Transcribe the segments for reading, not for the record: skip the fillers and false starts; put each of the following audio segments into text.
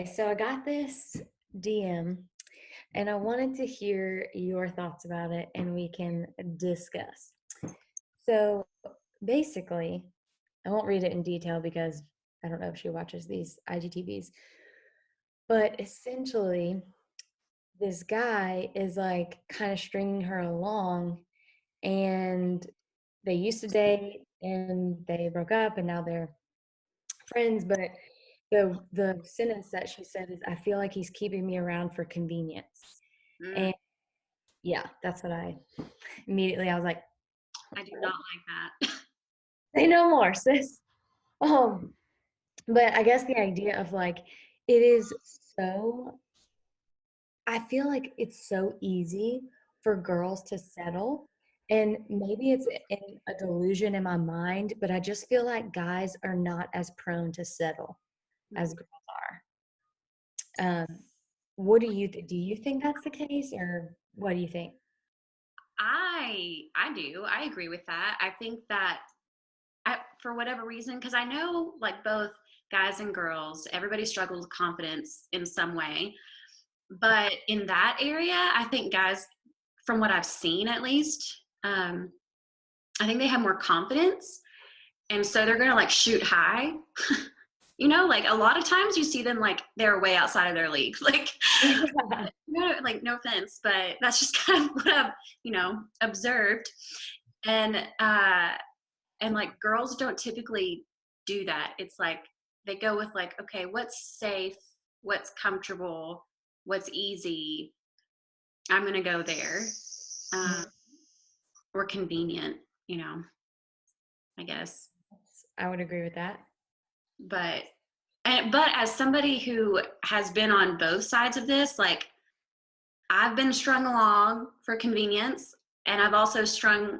So I got this DM and I wanted to hear your thoughts about it and we can discuss. So basically, I won't read it in detail because I don't know if she watches these IGTVs, but essentially, this guy is like kind of stringing her along and they used to date and they broke up and now they're friends, but the sentence that she said is, I feel like he's keeping me around for convenience. Mm, And yeah, that's what I was like, I do not like that. say no more, sis. Um, but I guess the idea of like it is so I feel like it's so easy for girls to settle. And maybe it's in a delusion in my mind, but I just feel like guys are not as prone to settle as Mhm. girls are. What do you think that's the case, or what do you think? I do. I agree with that. I think that for whatever reason, because I know like both guys and girls, everybody struggles with confidence in some way. But in that area, I think guys, from what I've seen at least, I think they have more confidence. And so they're going to like shoot high. Like a lot of times you see them like they're way outside of their league. Like, no, like no offense, but that's just kind of what I've, observed. And and like girls don't typically do that. It's like they go with like, okay, what's safe, what's comfortable, what's easy. I'm gonna go there, um, or convenient, you know, I guess. I would agree with that. But but as somebody who has been on both sides of this, like I've been strung along for convenience, and I've also strung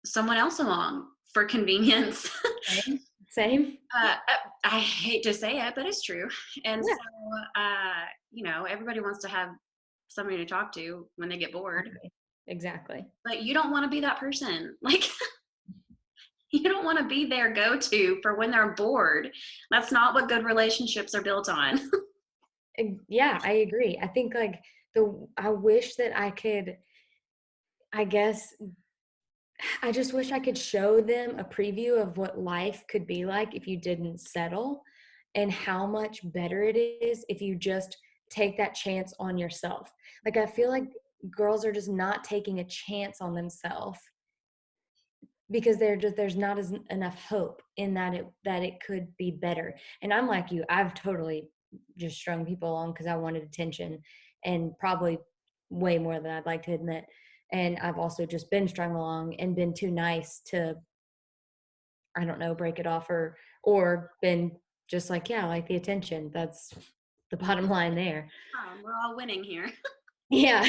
someone else along for convenience. Same. Same. I hate to say it, but it's true. And Yeah. so, everybody wants to have somebody to talk to when they get bored, Exactly. Exactly. but you don't want to be that person. Like, you don't want to be their go to for when they're bored. That's not what good relationships are built on. Yeah, I agree. I think like I wish that I could, I guess, I just wish I could show them a preview of what life could be like if you didn't settle and how much better it is if you just take that chance on yourself. Like, I feel like girls are just not taking a chance on themselves because there's not as enough hope in that it could be better. And I'm like you, I've totally just strung people along because I wanted attention, and probably way more than I'd like to admit. And I've also just been strung along and been too nice to, I don't know, break it off, or been just like, yeah, like the attention. That's the bottom line there. We're all winning here. Yeah,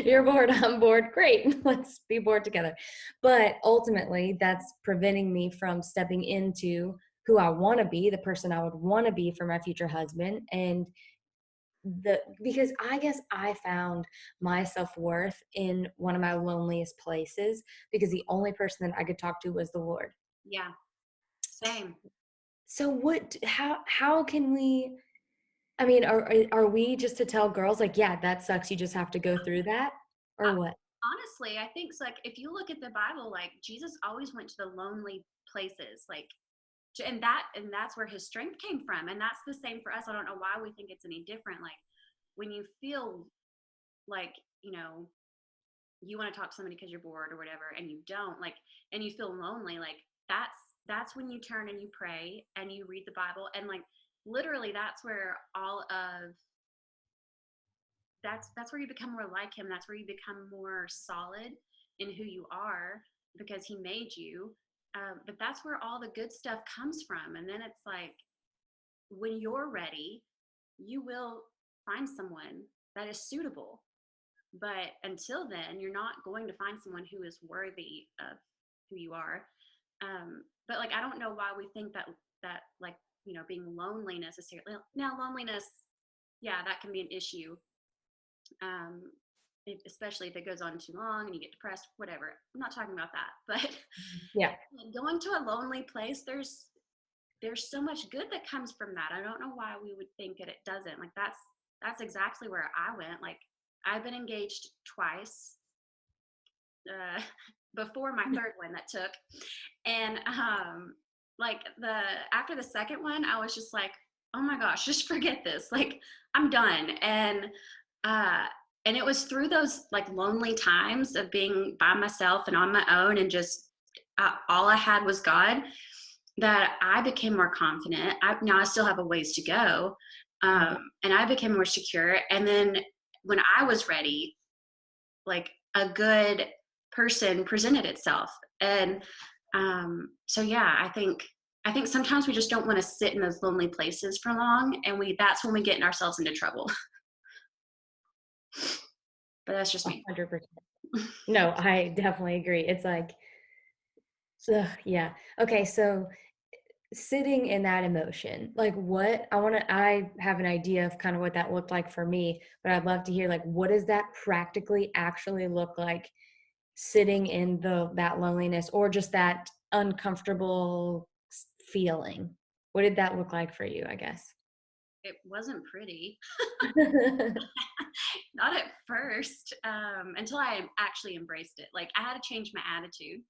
you're bored, I'm bored. Great, let's be bored together. But ultimately, that's preventing me from stepping into who I want to be, the person I would want to be for my future husband. And because I guess I found my self worth in one of my loneliest places because the only person that I could talk to was the Lord. Yeah, same. So, how can we? I mean, are we just to tell girls like, yeah, that sucks, you just have to go through that, or Uh, what? Honestly, I think it's like if you look at the Bible, like Jesus always went to the lonely places, like and that's where his strength came from, and that's the same for us. I don't know why we think it's any different. Like when you feel like you want to talk to somebody because you're bored or whatever, and you don't like, and you feel lonely, like that's when you turn and you pray and you read the Bible, and like literally that's where all of that's where you become more like him. That's where you become more solid in who you are because he made you. But that's where all the good stuff comes from. And then it's like when you're ready, you will find someone that is suitable. But until then, you're not going to find someone who is worthy of who you are. But like, I don't know why we think that like being lonely necessarily. Now, loneliness, yeah, that can be an issue, um, especially if it goes on too long and you get depressed, whatever. I'm not talking about that, but Yeah. going to a lonely place, there's so much good that comes from that. I don't know why we would think that it doesn't. Like that's exactly where I went. Like I've been engaged twice uh, before my third one that took, and like the after the second one, I was just like, oh my gosh, just forget this. Like I'm done. Uh, and it was through those like lonely times of being by myself and on my own, and just all I had was God, that I became more confident. Now I still have a ways to go, Mhm. and I became more secure. And then when I was ready, like a good person presented itself. And so yeah, I think sometimes we just don't want to sit in those lonely places for long, and we that's when we get ourselves into trouble. But that's just me. 100%. No, I definitely agree. It's like, ugh, yeah. Okay, so sitting in that emotion, like what I have an idea of kind of what that looked like for me, but I'd love to hear like what does that practically actually look like sitting in that loneliness or just that uncomfortable feeling? What did that look like for you, I guess? It wasn't pretty. Not at first, until I actually embraced it. Like I had to change my attitude,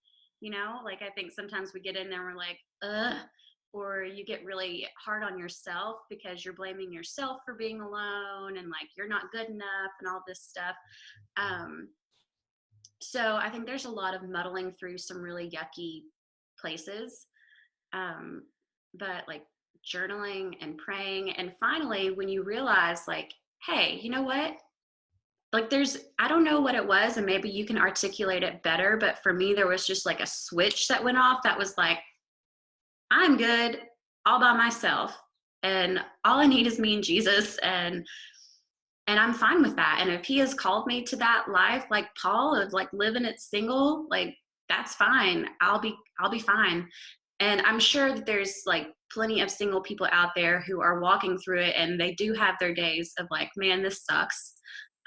like I think sometimes we get in there and we're like, ugh, or you get really hard on yourself because you're blaming yourself for being alone and like you're not good enough and all this stuff. Um, so I think there's a lot of muddling through some really yucky places. Um, but like journaling and praying. And finally, when you realize, like, hey, you know what? Like, I don't know what it was, and maybe you can articulate it better. But for me, there was just like a switch that went off that was like, I'm good all by myself. And all I need is me and Jesus. And I'm fine with that. And if he has called me to that life, like Paul, of like living it single, like that's fine. I'll be fine. And I'm sure that there's like plenty of single people out there who are walking through it, and they do have their days of like, man, this sucks.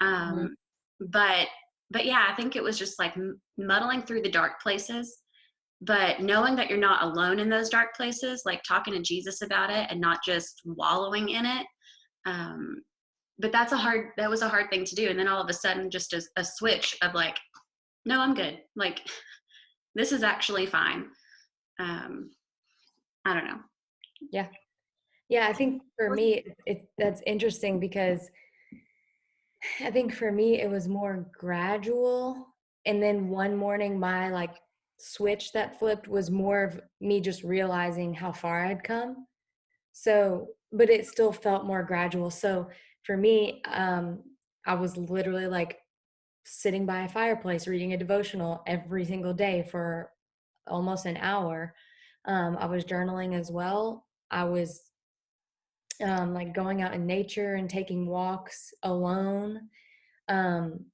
Mhm. Um, but but yeah, I think it was just like muddling through the dark places, but knowing that you're not alone in those dark places, like talking to Jesus about it and not just wallowing in it. Um, but that was a hard thing to do. And then all of a sudden, just a switch of like, no, I'm good. Like, this is actually fine. Um, I don't know. Yeah. Yeah, I think for me, that's interesting because I think for me it was more gradual. And then one morning my like switch that flipped was more of me just realizing how far I'd come. So, but it still felt more gradual. So for me, I was literally like sitting by a fireplace reading a devotional every single day for almost an hour. I was journaling as well. I was like going out in nature and taking walks alone. Um,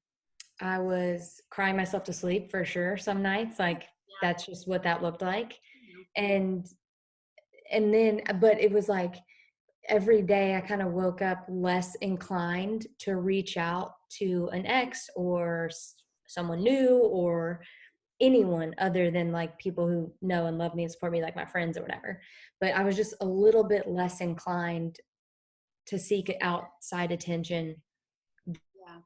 I was crying myself to sleep for sure some nights. Like Yeah. that's just what that looked like. Yeah. And and then but it was like every day I kind of woke up less inclined to reach out to an ex or someone new or anyone other than like people who know and love me and support me like my friends or whatever. But I was just a little bit less inclined to seek outside attention. Yeah.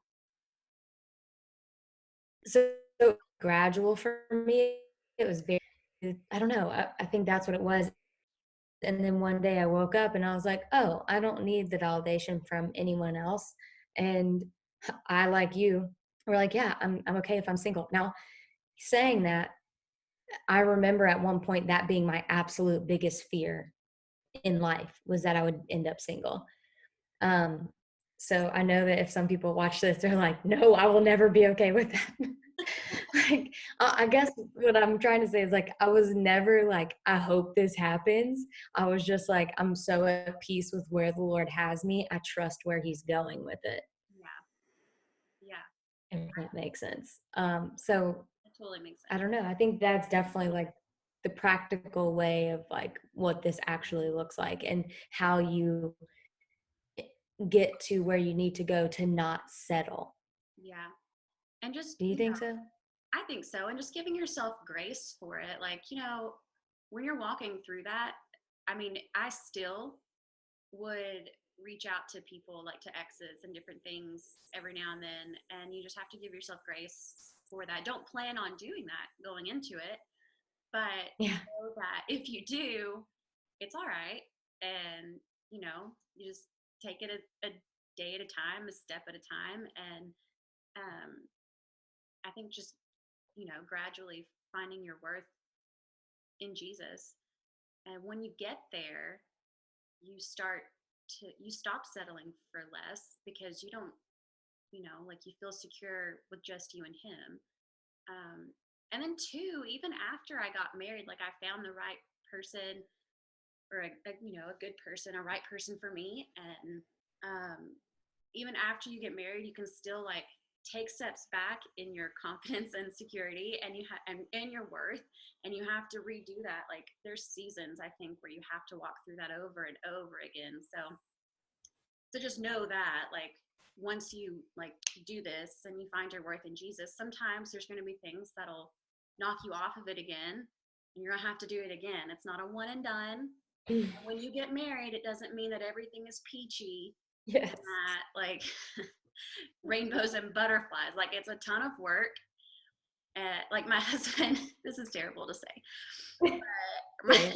So gradual for me. It was very, I don't know. I think that's what it was. And then one day I woke up and I was like, oh, I don't need the validation from anyone else. And I, like you, were like, yeah, I'm okay if I'm single. Now, saying that, I remember at one point that being my absolute biggest fear in life was that I would end up single. Um, so I know that if some people watch this, they're like, no, I will never be okay with that. Like, I guess what I'm trying to say is like, I was never like, I hope this happens. I was just like, I'm so at peace with where the Lord has me. I trust where he's going with it, Yeah. Yeah. if that makes sense. So It totally makes I sense. don't know. I think that's definitely like the practical way of like what this actually looks like and how you get to where you need to go to not settle. Yeah. And just, Do you think so? I think so. And just giving yourself grace for it. Like, when you're walking through that, I mean, I still would reach out to people, like to exes and different things every now and then, and you just have to give yourself grace for that. Don't plan on doing that going into it, but Yeah. know that if you do, it's all right. And you just take it a day at a time, a step at a time. And um, I think just gradually finding your worth in Jesus. And when you get there, you start you stop settling for less, because you don't, like, you feel secure with just you and him. And then two, even after I got married, like, I found the right person, or a good person, a right person for me. And um, even after you get married, you can still, like, take steps back in your confidence and security, and and your worth, and you have to redo that. Like, there's seasons, I think, where you have to walk through that over and over again. So just know that, like, once you, like, do this and you find your worth in Jesus, sometimes there's going to be things that'll knock you off of it again, and you're gonna have to do it again. It's not a one and done. When you get married, it doesn't mean that everything is peachy Yes. and that, like, rainbows and butterflies. Like, it's a ton of work. Like, my husband, this is terrible to say, but Sure.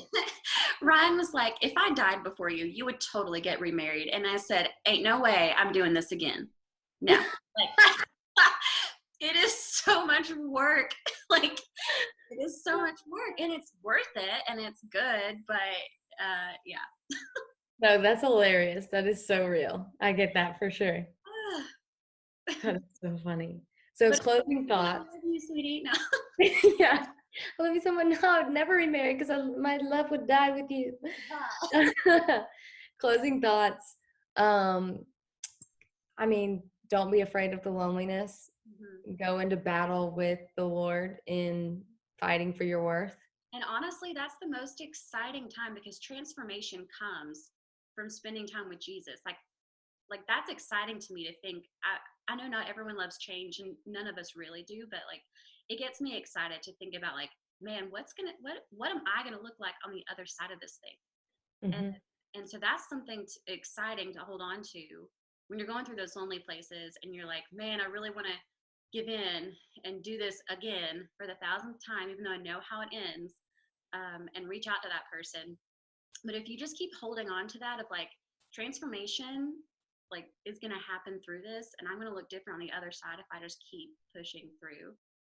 Ryan was like, if I died before you, you would totally get remarried. And I said, ain't no way I'm doing this again. No. Like, it is so much work. Like, it is so much work, and it's worth it, and it's good. But yeah. No, that's hilarious. That is so real. I get that for sure. That is so funny. So But closing I thoughts. love you, sweetie. No. Yeah. I love you so much. No, I'd never remarry because my love would die with you. Closing thoughts. Um, I mean, don't be afraid of the loneliness. Mhm. Go into battle with the Lord in fighting for your worth. And honestly, that's the most exciting time, because transformation comes from spending time with Jesus. Like, that's exciting to me to think. I know not everyone loves change, and none of us really do, but, like, it gets me excited to think about, like, man, what am I gonna look like on the other side of this thing? And Mhm. and so that's something exciting to hold on to when you're going through those lonely places, and you're like, man, I really want to give in and do this again for the thousandth time, even though I know how it ends, and reach out to that person. But if you just keep holding on to that, of, like, transformation, like, is going to happen through this, and I'm going to look different on the other side if I just keep pushing through.